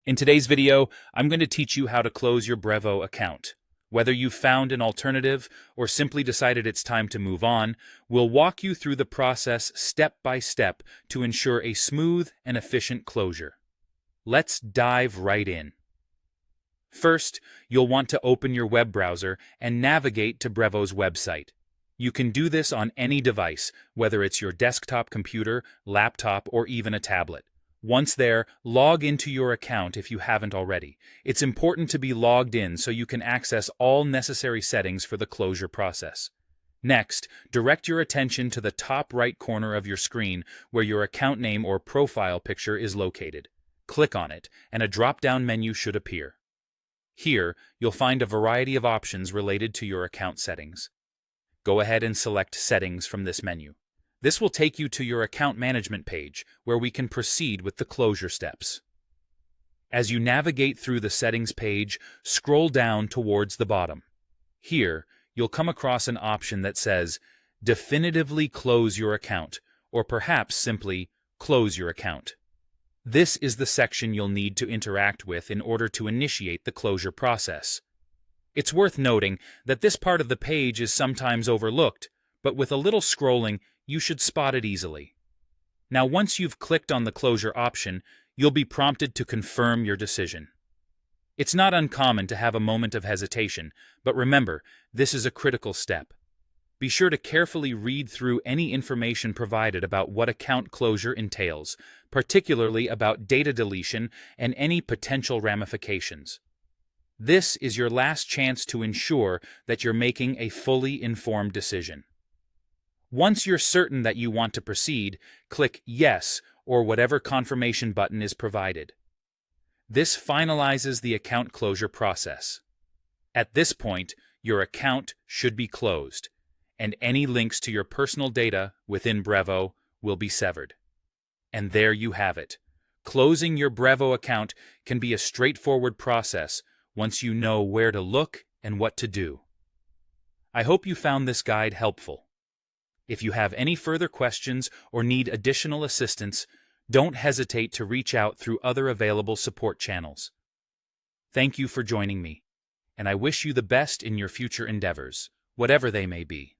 In today's video, I'm going to teach you how to close your Brevo account. Whether you've found an alternative or simply decided it's time to move on, we'll walk you through the process step by step to ensure a smooth and efficient closure. Let's dive right in. First, you'll want to open your web browser and navigate to Brevo's website. You can do this on any device, whether it's your desktop computer, laptop, or even a tablet. Once there, log into your account if you haven't already. It's important to be logged in so you can access all necessary settings for the closure process. Next, direct your attention to the top right corner of your screen where your account name or profile picture is located. Click on it, and a drop-down menu should appear. Here, you'll find a variety of options related to your account settings. Go ahead and select Settings from this menu. This will take you to your account management page, where we can proceed with the closure steps. As you navigate through the settings page, scroll down towards the bottom. Here, you'll come across an option that says, Definitively close your account, or perhaps simply, Close your account. This is the section you'll need to interact with in order to initiate the closure process. It's worth noting that this part of the page is sometimes overlooked, but with a little scrolling, you should spot it easily. Now, once you've clicked on the closure option, you'll be prompted to confirm your decision. It's not uncommon to have a moment of hesitation, but remember, this is a critical step. Be sure to carefully read through any information provided about what account closure entails, particularly about data deletion and any potential ramifications. This is your last chance to ensure that you're making a fully informed decision. Once you're certain that you want to proceed, click Yes or whatever confirmation button is provided. This finalizes the account closure process. At this point, your account should be closed, and any links to your personal data within Brevo will be severed. And there you have it. Closing your Brevo account can be a straightforward process once you know where to look and what to do. I hope you found this guide helpful. If you have any further questions or need additional assistance, don't hesitate to reach out through other available support channels. Thank you for joining me, and I wish you the best in your future endeavors, whatever they may be.